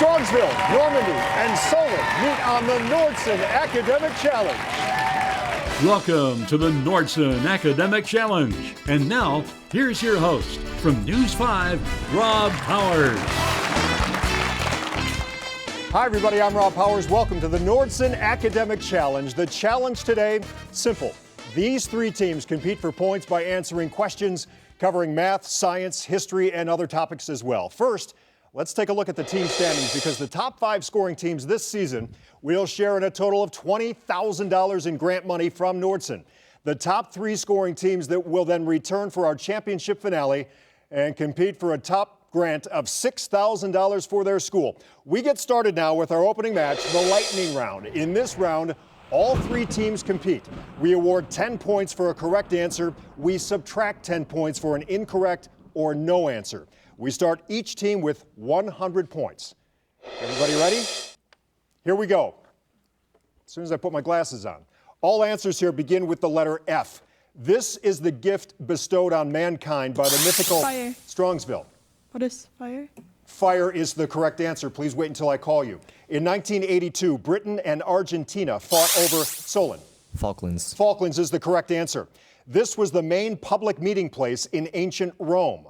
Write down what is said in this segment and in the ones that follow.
Strongsville, Normandy, and Solon meet on the Nordson Academic Challenge. Welcome to the Nordson Academic Challenge. And now, here's your host from News 5, Rob Powers. Hi, everybody. I'm Rob Powers. Welcome to the Nordson Academic Challenge. The challenge today, simple. These three teams compete for points by answering questions covering math, science, history, and other topics as well. First, let's take a look at the team standings because the top 5 scoring teams this season will share in a total of $20,000 in grant money from Nordson. The top 3 scoring teams that will then return for our championship finale and compete for a top grant of $6,000 for their school. We get started now with our opening match, the lightning round. In this round, all 3 teams compete. We award 10 points for a correct answer. We subtract 10 points for an incorrect or no answer. We start each team with 100 points. Everybody ready? Here we go. As soon as I put my glasses on. All answers here begin with the letter F. This is the gift bestowed on mankind by the mythical Fire. Strongsville. What is fire? Fire is the correct answer. Please wait until I call you. In 1982, Britain and Argentina fought over Solon. Falklands. Falklands is the correct answer. This was the main public meeting place in ancient Rome.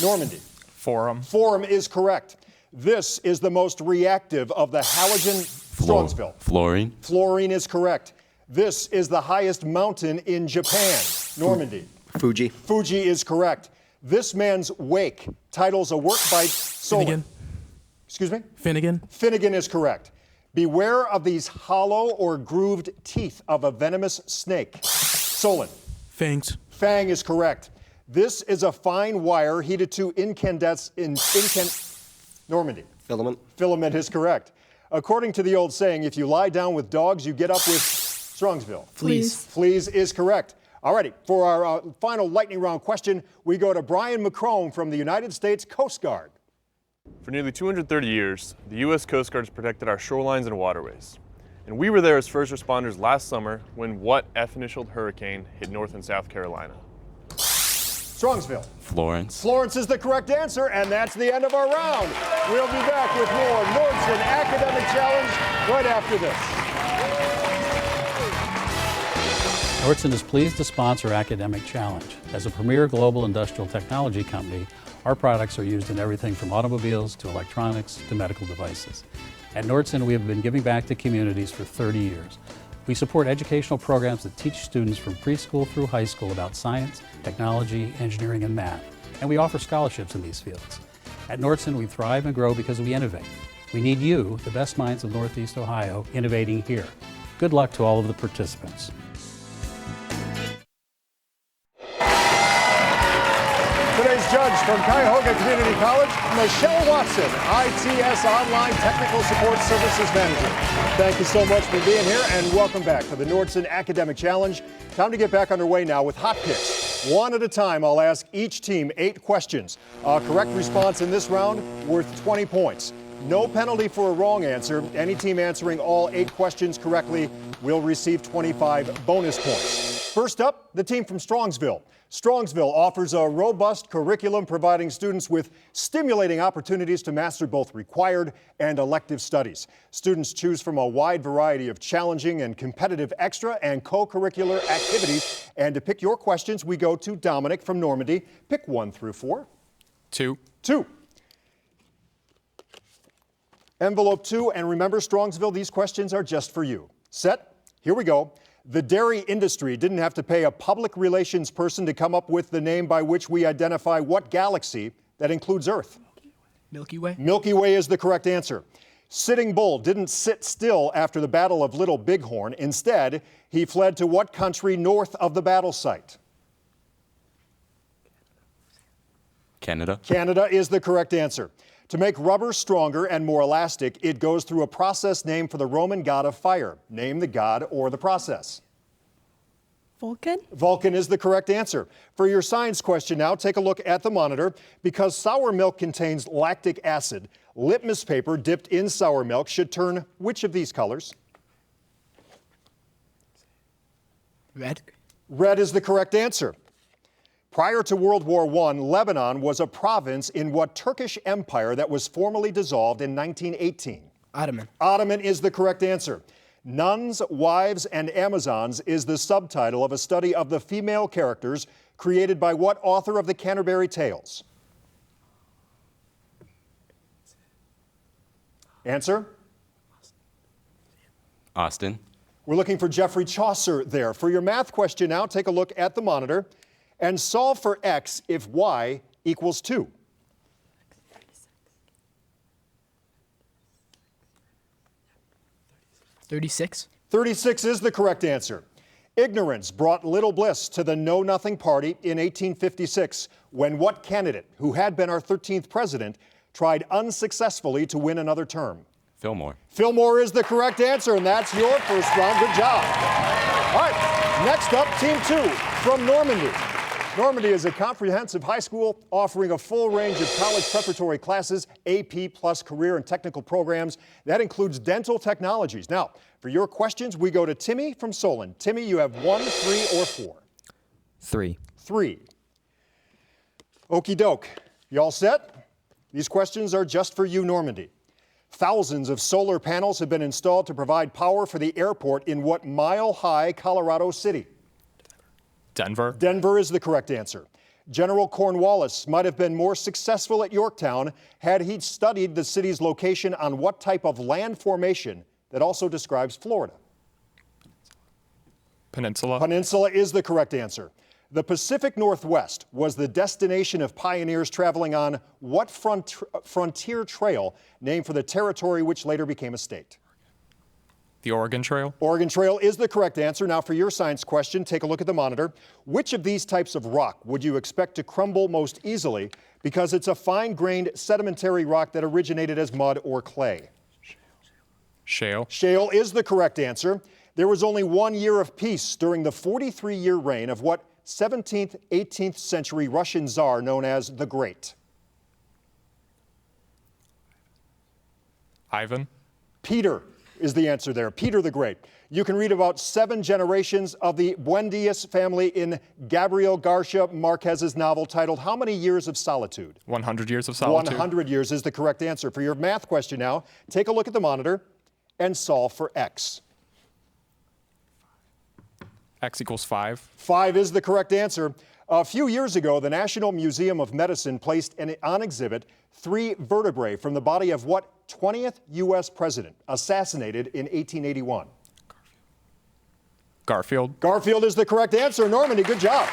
Normandy. Forum. Forum is correct. This is the most reactive of the halogen Strongsville. Fluorine. Fluorine is correct. This is the highest mountain in Japan. Normandy. Fuji. Fuji is correct. This man's wake titles a work by Solon. Finnegan. Excuse me? Finnegan. Finnegan is correct. Beware of these hollow or grooved teeth of a venomous snake. Solon. Fangs. Fang is correct. This is a fine wire heated to Normandy. Filament. Filament is correct. According to the old saying, if you lie down with dogs, you get up with Strongsville. Fleas. Fleas is correct. All righty, for our final lightning round question, we go to Brian McCrone from the United States Coast Guard. For nearly 230 years, the U.S. Coast Guard has protected our shorelines and waterways. And we were there as first responders last summer when what F-initialed hurricane hit North and South Carolina? Strongsville. Florence. Florence is the correct answer, and that's the end of our round. We'll be back with more Nordson Academic Challenge right after this. Nordson is pleased to sponsor Academic Challenge. As a premier global industrial technology company, our products are used in everything from automobiles to electronics to medical devices. At Nordson, we have been giving back to communities for 30 years. We support educational programs that teach students from preschool through high school about science, technology, engineering, and math, and we offer scholarships in these fields. At Nordson, we thrive and grow because we innovate. We need you, the best minds of Northeast Ohio, innovating here. Good luck to all of the participants. Today's judge from Cuyahoga Community College, Michelle Watson, ITS Online Technical Support Services Manager. Thank you so much for being here and welcome back to the Nordson Academic Challenge. Time to get back underway now with hot picks. One at a time, I'll ask each team 8 questions. A correct response in this round worth 20 points. No penalty for a wrong answer. Any team answering all 8 questions correctly will receive 25 bonus points. First up, the team from Strongsville. Strongsville offers a robust curriculum providing students with stimulating opportunities to master both required and elective studies. Students choose from a wide variety of challenging and competitive extra and co-curricular activities. And to pick your questions, we go to Dominic from Normandy. Pick 1 through 4. 2. 2. Envelope 2, and remember, Strongsville, these questions are just for you. Set? Here we go. The dairy industry didn't have to pay a public relations person to come up with the name by which we identify what galaxy that includes Earth. Milky Way. Milky Way is the correct answer. Sitting Bull didn't sit still after the Battle of Little Bighorn. Instead, he fled to what country north of the battle site? Canada. Canada is the correct answer. To make rubber stronger and more elastic, it goes through a process named for the Roman god of fire. Name the god or the process. Vulcan? Vulcan is the correct answer. For your science question now, take a look at the monitor. Because sour milk contains lactic acid, litmus paper dipped in sour milk should turn which of these colors? Red. Red is the correct answer. Prior to World War I, Lebanon was a province in what Turkish empire that was formally dissolved in 1918? Ottoman. Ottoman is the correct answer. Nuns, Wives, and Amazons is the subtitle of a study of the female characters created by what author of the Canterbury Tales? Answer? Austin. We're looking for Geoffrey Chaucer there. For your math question now, take a look at the monitor and solve for x if y equals 2. $36. 36 is the correct answer. Ignorance brought little bliss to the Know Nothing Party in 1856 when what candidate, who had been our 13th president, tried unsuccessfully to win another term? Fillmore. Fillmore is the correct answer, and that's your first round. Good job. All right, next up, Team 2 from Normandy. Normandy is a comprehensive high school offering a full range of college preparatory classes, AP plus career and technical programs. That includes dental technologies. Now, for your questions, we go to Timmy from Solon. Timmy, you have 1, 3, or 4? 3. 3. Okie doke. You all set? These questions are just for you, Normandy. Thousands of solar panels have been installed to provide power for the airport in what mile-high Colorado city? Denver. Denver is the correct answer. General Cornwallis might have been more successful at Yorktown had he studied the city's location on what type of land formation that also describes Florida. Peninsula. Peninsula is the correct answer. The Pacific Northwest was the destination of pioneers traveling on what frontier trail named for the territory which later became a state? The Oregon Trail. Oregon Trail is the correct answer. Now for your science question, take a look at the monitor. Which of these types of rock would you expect to crumble most easily because it's a fine-grained sedimentary rock that originated as mud or clay? Shale. Shale is the correct answer. There was only 1 year of peace during the 43-year reign of what 17th, 18th century Russian Tsar known as the Great? Ivan. Peter is the answer there. Peter the Great. You can read about 7 generations of the Buendias family in Gabriel Garcia Marquez's novel titled How Many Years of Solitude? 100 Years of Solitude. 100 years is the correct answer. For your math question now, take a look at the monitor and solve for x. X equals 5. 5 is the correct answer. A few years ago, the National Museum of Medicine placed on exhibit 3 vertebrae from the body of what 20th U.S. president assassinated in 1881? Garfield. Garfield is the correct answer. Normandy, good job.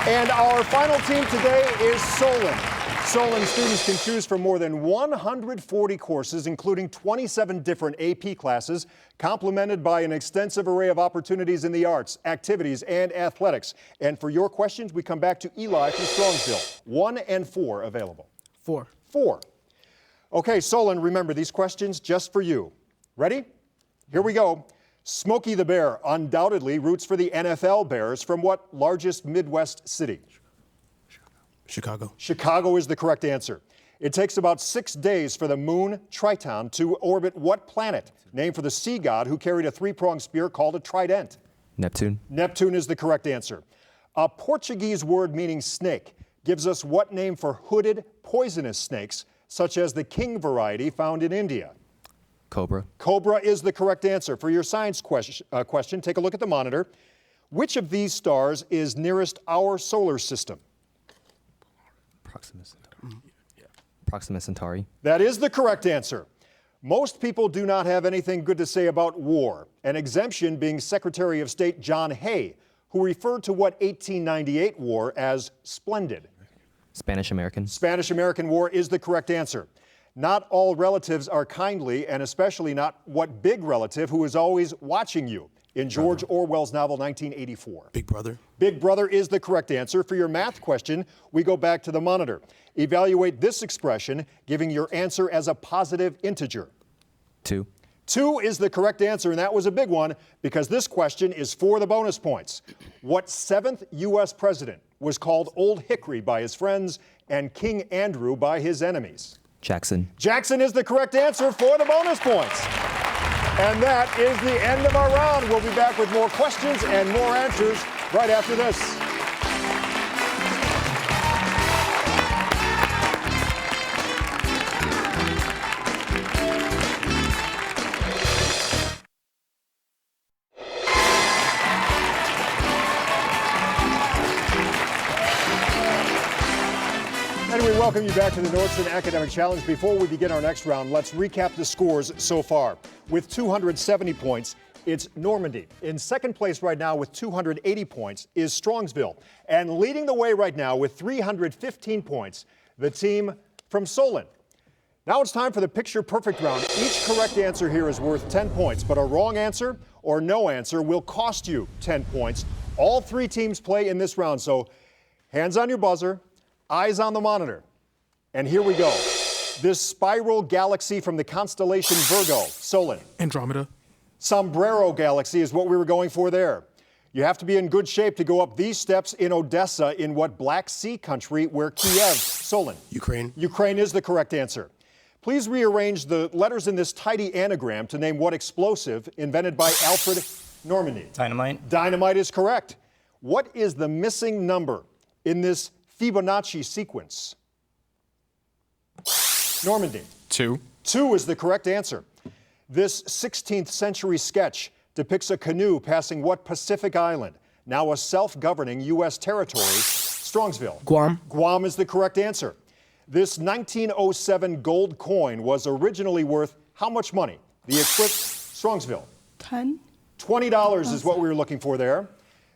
And our final team today is Solon. Solon students can choose from more than 140 courses, including 27 different AP classes, complemented by an extensive array of opportunities in the arts, activities, and athletics. And for your questions, we come back to Eli from Strongsville. 1 and 4 available. 4. 4. Okay, Solon, remember these questions just for you. Ready? Here we go. Smokey the Bear undoubtedly roots for the NFL Bears from what largest Midwest city? Chicago. Chicago is the correct answer. It takes about 6 days for the moon, Triton, to orbit what planet? Named for the sea god who carried a 3-pronged spear called a trident. Neptune. Neptune is the correct answer. A Portuguese word meaning snake gives us what name for hooded, poisonous snakes, such as the king variety found in India? Cobra. Cobra is the correct answer. For your science question, take a look at the monitor. Which of these stars is nearest our solar system? Proxima Centauri. That is the correct answer. Most people do not have anything good to say about war, an exemption being Secretary of State John Hay, who referred to what 1898 war as splendid. Spanish-American. Spanish-American War is the correct answer. Not all relatives are kindly, and especially not what big relative who is always watching you. In George Orwell's novel 1984. Big Brother. Big Brother is the correct answer. For your math question, we go back to the monitor. Evaluate this expression, giving your answer as a positive integer. 2. 2 is the correct answer, and that was a big one because this question is for the bonus points. What 7th U.S. president was called Old Hickory by his friends and King Andrew by his enemies? Jackson. Jackson is the correct answer for the bonus points. And that is the end of our round. We'll be back with more questions and more answers right after this. we welcome you back to the Nordson Academic Challenge. Before we begin our next round, let's recap the scores so far. With 270 points, it's Normandy. In second place right now with 280 points is Strongsville. And leading the way right now with 315 points, the team from Solon. Now it's time for the picture perfect round. Each correct answer here is worth 10 points, but a wrong answer or no answer will cost you 10 points. All three teams play in this round, so hands on your buzzer, eyes on the monitor. And here we go. This spiral galaxy from the constellation Virgo, Solon. Andromeda. Sombrero galaxy is what we were going for there. You have to be in good shape to go up these steps in Odessa in what Black Sea country where Kiev, Solon. Ukraine. Ukraine is the correct answer. Please rearrange the letters in this tidy anagram to name what explosive invented by Alfred Normandy. Dynamite. Dynamite is correct. What is the missing number in this Fibonacci sequence? Normandy. 2. 2 is the correct answer. This 16th century sketch depicts a canoe passing what Pacific island? Now a self-governing U.S. territory, Strongsville. Guam. Guam is the correct answer. This 1907 gold coin was originally worth how much money? The eclipse, Strongsville. 10. $20 is what we were looking for there.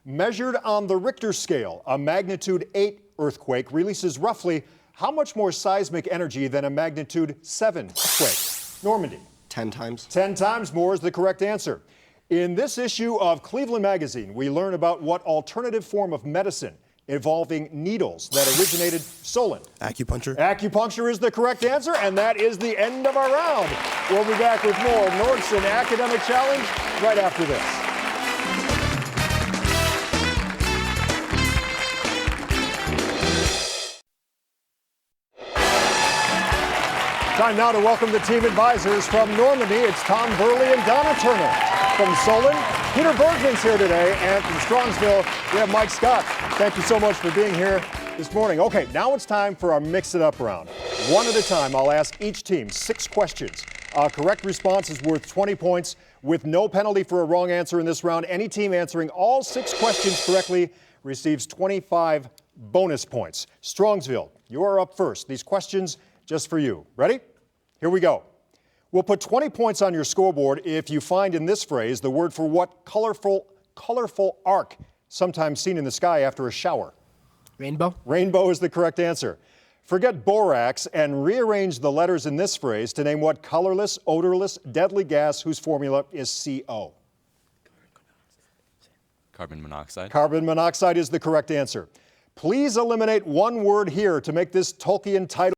Measured on the Richter scale, a magnitude 8 earthquake releases roughly how much more seismic energy than a magnitude 7 quake? Normandy. 10 times. 10 times more is the correct answer. In this issue of Cleveland Magazine, we learn about what alternative form of medicine involving needles that originated Solon. Acupuncture. Acupuncture is the correct answer, and that is the end of our round. We'll be back with more Nordson Academic Challenge right after this. Time now to welcome the team advisors from Normandy. It's Tom Burley and Donna Turner. From Solon, Peter Bergman's here today, and from Strongsville, we have Mike Scott. Thank you so much for being here this morning. Okay, now it's time for our Mix It Up round. One at a time, I'll ask each team 6 questions. A correct response is worth 20 points with no penalty for a wrong answer in this round. Any team answering all 6 questions correctly receives 25 bonus points. Strongsville, you are up first. These questions just for you. Ready? Here we go. We'll put 20 points on your scoreboard if you find in this phrase the word for what colorful arc sometimes seen in the sky after a shower. Rainbow. Rainbow is the correct answer. Forget borax and rearrange the letters in this phrase to name what colorless, odorless, deadly gas whose formula is CO. Carbon monoxide. Carbon monoxide is the correct answer. Please eliminate one word here to make this Tolkien title